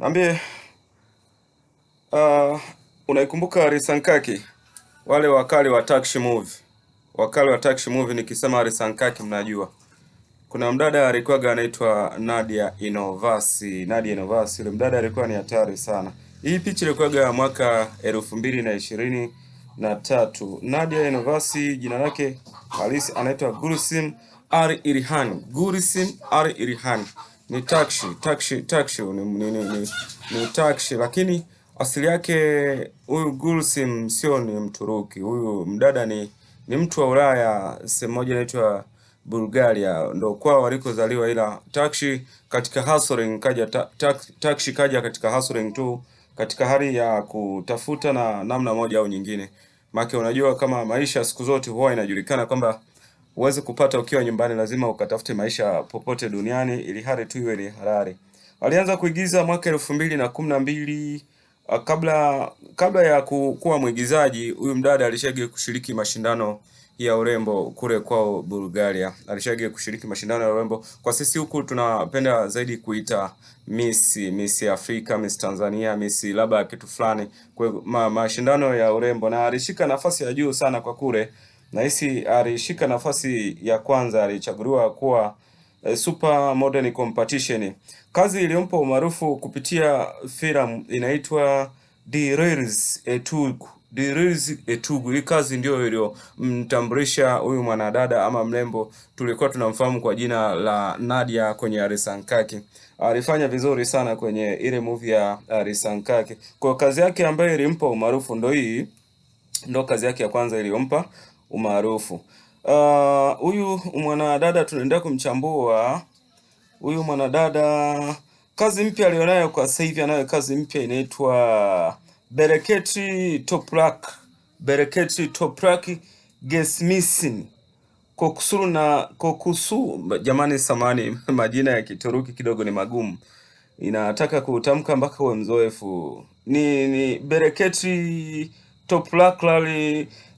Ambie, uh, unaikumbuka Arisankaki? Wale wakali wa Turkish movie. Wakali wa Turkish movie nikisema Arisankaki mnajua. Kuna mdada alikuwa anaitwa Nadia Inovasi. Nadia Inovasi, yule mdada alikuwa ni hatari sana. Hii picha ilikuwa mwaka 2023. Nadia Inovasi jina lake halisi anaitwa Gulsim Ar Irhan. Gulsim Ar Irhan. Ni Turkish ni Turkish, lakini asili yake huyu Gulsim sio ni Mturuki. Huyu mdada ni mtu wa Ulaya, sehemu moja inaitwa Bulgaria, ndo kwao walikozaliwa, ila Turkish katika hustling kaja Turkish kaja katika hustling tu, katika hali ya kutafuta na namna moja au nyingine. Maana unajua kama maisha siku zote huwa inajulikana kwamba uweze kupata ukiwa nyumbani, lazima ukatafute maisha popote duniani ili hali tu iwe ni halali. Alianza kuigiza mwaka 2012. Kabla ya kuwa mwigizaji, huyu mdada alishage kushiriki mashindano ya urembo kule kwao Bulgaria. Alishage kushiriki mashindano ya urembo. Kwa sisi huku tunapenda zaidi kuita Miss Afrika, Miss Tanzania, Miss labda kitu fulani. Kwa mashindano ya urembo, na alishika nafasi ya juu sana kwa kule. Na hisi alishika nafasi ya kwanza, alichaguliwa kuwa super modern competition. Kazi iliyompa umaarufu kupitia filamu inaitwa Diriz Etugu. Diriz Etugu. Hii kazi ndio iliyomtambulisha huyu mwanadada ama mrembo tulikuwa tunamfahamu kwa jina la Nadia kwenye Arisankaki. Alifanya vizuri sana kwenye ile movie ya Arisankaki. Kwa kazi yake ambayo ilimpa umaarufu ndo hii, ndo kazi yake ya kwanza iliyompa umaarufu. Huyu mwanadada tunaendelea kumchambua. Huyu mwanadada kazi mpya alionayo kwa sasa hivi, anayo kazi mpya inaitwa Bereketi Toprak. Bereketi Toprak Gesmisin. Kokusu, jamani samani majina ya Kituruki kidogo ni magumu. Inataka kutamka mpaka uwe mzoefu. Ni Bereketi Toprak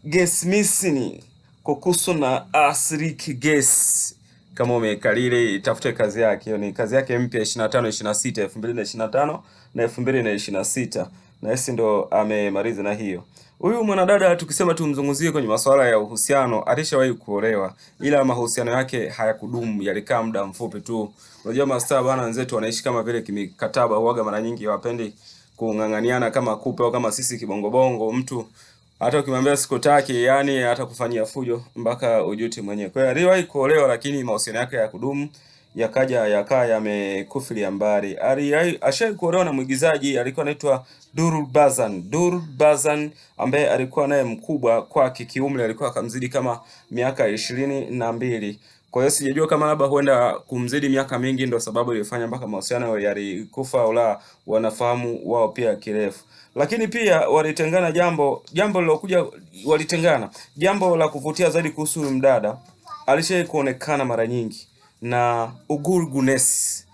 Gesmisin. Kokusu na Asrik Ges. Kama umekalile itafute kazi yake. Hiyo ni kazi yake mpya 25-26, 2025 na 2026. Na hisi ndo amemaliza na hiyo. Huyu mwanadada tukisema tumzungumzie kwenye masuala ya uhusiano, alishawahi kuolewa, ila mahusiano yake hayakudumu, yalikaa muda mfupi tu. Unajua mastaa bana wenzetu wanaishi kama vile kimikataba, huaga mara nyingi hawapendi kung'ang'aniana kama kupe au kama sisi kibongo mtu hata ukimwambia sikutaki, yani hata kufanyia fujo mpaka ujuti mwenyewe. Kwa hiyo aliwahi kuolewa, lakini mahusiano yake ya kudumu yakaa yamekufilia mbali. Ashawahi kuolewa na mwigizaji alikuwa anaitwa Durul Bazan ambaye alikuwa naye mkubwa kwa kiumri, alikuwa akamzidi kama miaka 22. Kwa hiyo sijajua kama labda huenda kumzidi miaka mingi ndio sababu ilifanya mpaka mahusiano yalikufa au la, wanafahamu wao pia kirefu. Lakini pia walitengana, jambo lilokuja walitengana. Jambo la kuvutia zaidi kuhusu mdada, alishawahi kuonekana mara nyingi na Ugur Gunes.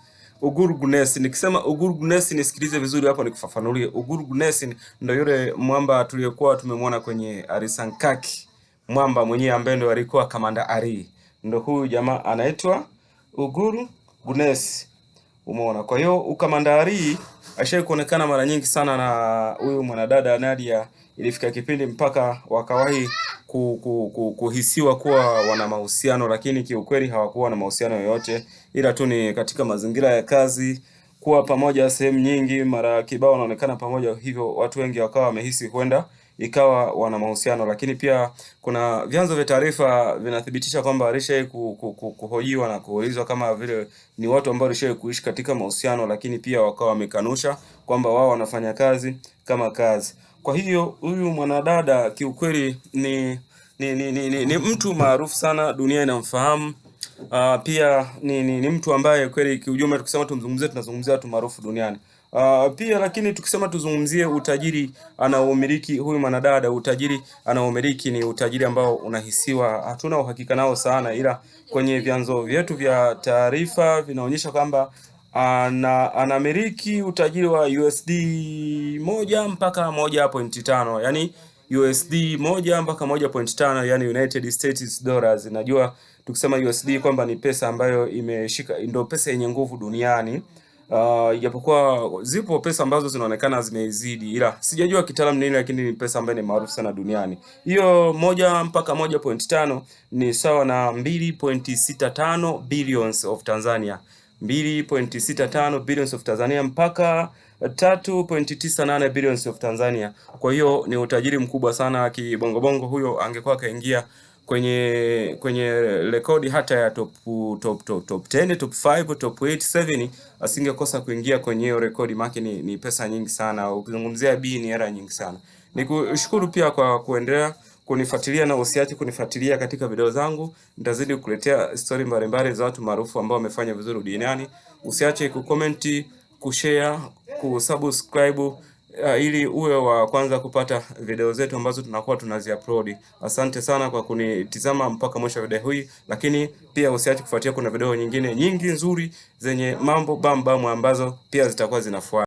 Ugur Gunes, nikisema Ugur Gunes nisikilize vizuri hapo nikufafanulie. Ugur Gunes ndio yule mwamba tuliyokuwa tumemwona kwenye Arisankaki. Mwamba mwenyewe ambaye ndio alikuwa Kamanda Ari. Ndio huyu jamaa anaitwa Ugur Gunes. Umeona? Kwa hiyo ukamanda Ari ashawahi kuonekana mara nyingi sana na huyu mwanadada Nadia. Ilifika kipindi mpaka wakawahi kuhisiwa kuwa wana mahusiano, lakini kiukweli hawakuwa na mahusiano yoyote, ila tu ni katika mazingira ya kazi, kuwa pamoja sehemu nyingi, mara kibao wanaonekana pamoja, hivyo watu wengi wakawa wamehisi huenda ikawa wana mahusiano. Lakini pia kuna vyanzo vya taarifa vinathibitisha kwamba alishawahi kuhojiwa na kuulizwa kama vile ni watu ambao alishawahi kuishi katika mahusiano, lakini pia wakawa wamekanusha kwamba wao wanafanya kazi kama kazi. Kwa hiyo huyu mwanadada kiukweli ni mtu maarufu sana, dunia inamfahamu. Pia ni mtu ambaye kweli kiujumla tukisema tumzungumzie tunazungumzia watu maarufu duniani. Pia lakini tukisema tuzungumzie utajiri anaomiliki huyu mwanadada, utajiri anaomiliki ni utajiri ambao unahisiwa, hatuna uhakika nao sana, ila kwenye vyanzo vyetu vya taarifa vinaonyesha kwamba anamiliki utajiri wa USD 1 mpaka 1.5, yani USD 1 mpaka 1.5, yani United States dollars. Najua tukisema USD kwamba ni pesa ambayo imeshika, ndio pesa yenye nguvu duniani. Japokuwa zipo pesa ambazo zinaonekana zimeizidi, ila sijajua kitaalamu nini, lakini ni pesa ambayo ni maarufu sana duniani. Hiyo 1 mpaka 1.5 ni sawa na 2.65 billions of Tanzania, 2.65 billions of Tanzania mpaka 3.98 billions of Tanzania. Kwa hiyo ni utajiri mkubwa sana kibongobongo. Huyo angekuwa kaingia kwenye rekodi hata ya top 10, top 5, top 8, 7, asingekosa kuingia kwenye hiyo rekodi, maki ni pesa nyingi sana. Ukizungumzia B ni hela nyingi sana. Nikushukuru pia kwa kuendelea kunifuatilia, na usiache kunifuatilia katika video zangu. Nitazidi kukuletea story mbalimbali za watu maarufu ambao wamefanya vizuri duniani. Usiache kucomment, kushare, kusubscribe ili uwe wa kwanza kupata video zetu ambazo tunakuwa tunaziupload. Asante sana kwa kunitizama mpaka mwisho wa video hii, lakini pia usiache kufuatia, kuna video nyingine nyingi nzuri zenye mambo bam ambazo pia zitakuwa zinafuata.